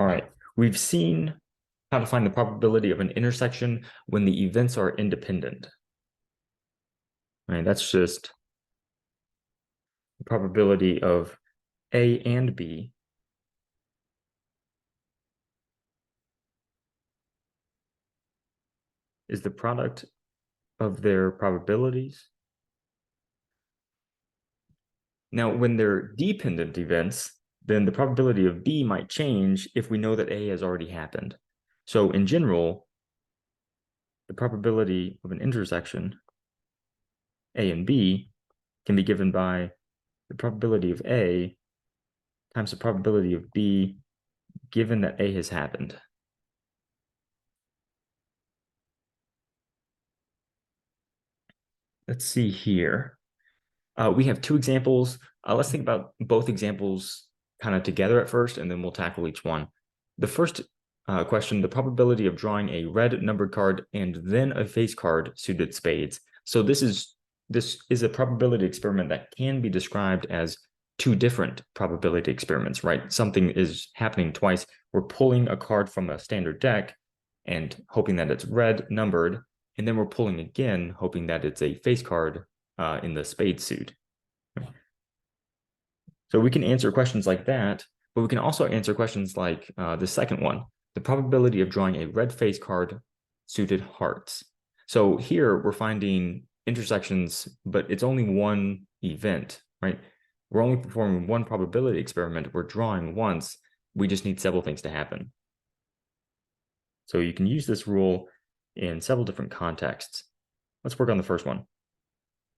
All right, we've seen how to find the probability of an intersection when the events are independent. All right, that's just the probability of A and B is the product of their probabilities. Now, when they're dependent events, then the probability of B might change if we know that A has already happened. So in general, the probability of an intersection, A and B, can be given by the probability of A times the probability of B given that A has happened. Let's see here. We have two examples. Let's think about both examples kind of together at first, and then we'll tackle each one. The first question, the probability of drawing a red numbered card and then a face card suited spades. So this is a probability experiment that can be described as two different probability experiments, right? Something is happening twice. We're pulling a card from a standard deck and hoping that it's red numbered, and then we're pulling again, hoping that it's a face card in the spade suit. So we can answer questions like that, but we can also answer questions like the second one, the probability of drawing a red face card suited hearts. So here we're finding intersections, but it's only one event, right? We're only performing one probability experiment. We're drawing once. We just need several things to happen. So you can use this rule in several different contexts. Let's work on the first one.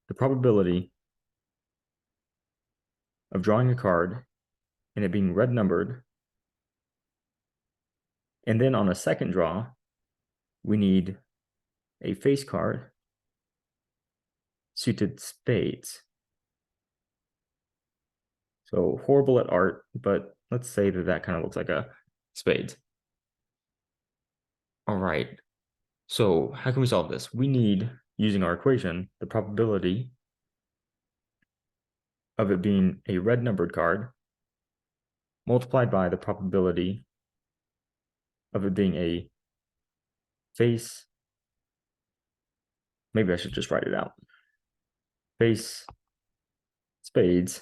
The probability of drawing a card and it being red numbered. And then on a second draw, we need a face card suited spades. So horrible at art, but let's say that that kind of looks like a spades. All right. So how can we solve this? We need, using our equation, the probability of it being a red numbered card multiplied by the probability of it being a face. Maybe I should just write it out. Face spades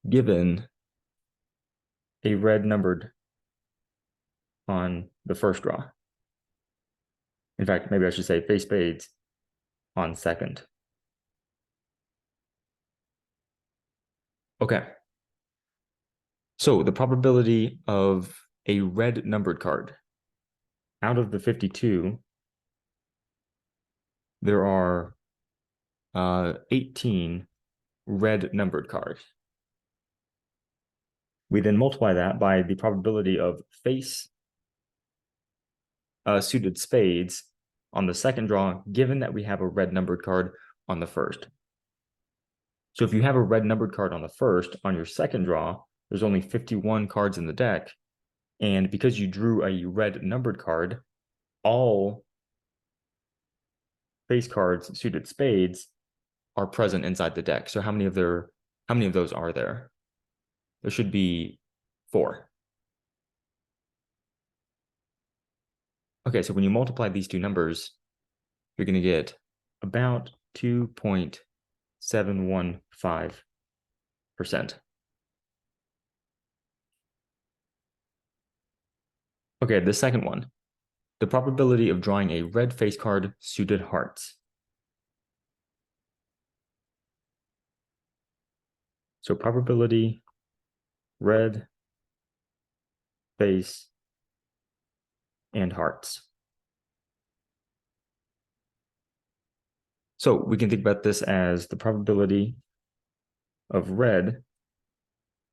given a red numbered on the first draw. In fact, maybe I should say face spades on second. Okay. So the probability of a red numbered card. Out of the 52, there are 18 red numbered cards. We then multiply that by the probability of face suited spades on the second draw, given that we have a red numbered card on the first. So if you have a red numbered card on the first, on your second draw, there's only 51 cards in the deck. And because you drew a red numbered card, all face cards suited spades are present inside the deck. So how many of those are there? There should be 4. Okay, so when you multiply these two numbers, you're going to get about 2.715%. Okay, the second one, the probability of drawing a red face card suited hearts. So probability, red, face, and hearts. So we can think about this as the probability of red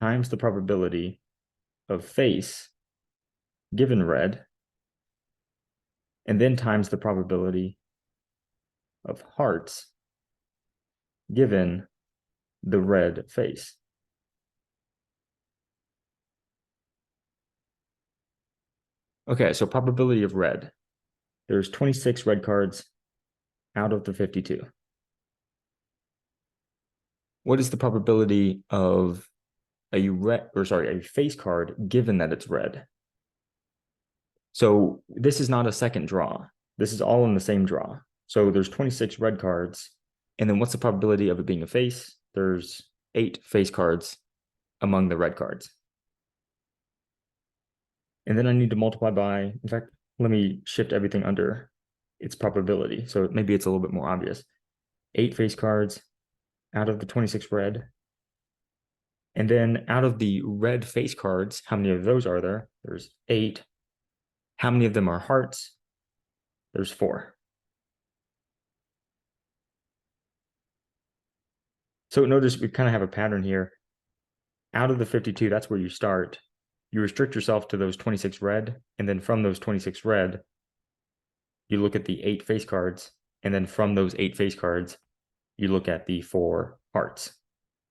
times the probability of face given red, and then times the probability of hearts given the red face. Okay, so probability of red. There's 26 red cards out of the 52. What is the probability of a face card given that it's red. So this is not a second draw. This is all in the same draw. So there's 26 red cards. And then what's the probability of it being a face? There's 8 face cards among the red cards. And then I need to multiply by, in fact, let me shift everything under its probability. So maybe it's a little bit more obvious. 8 face cards out of the 26 red. And then out of the red face cards, how many of those are there? There's 8. How many of them are hearts? There's 4. So notice we kind of have a pattern here. Out of the 52, that's where you start. You restrict yourself to those 26 red, and then from those 26 red, you look at the 8 face cards, and then from those 8 face cards, you look at the 4 hearts.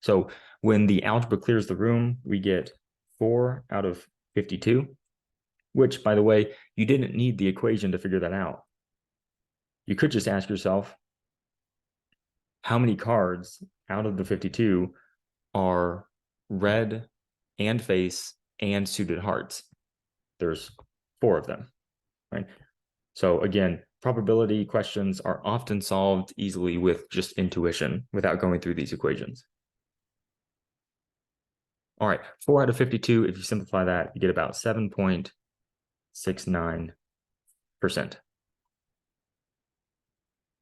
So when the algebra clears the room, we get 4 out of 52, which, by the way, you didn't need the equation to figure that out. You could just ask yourself, how many cards out of the 52 are red and face and suited hearts? There's 4 of them, right? So again, probability questions are often solved easily with just intuition without going through these equations. All right, 4 out of 52, if you simplify that, you get about 7.69%.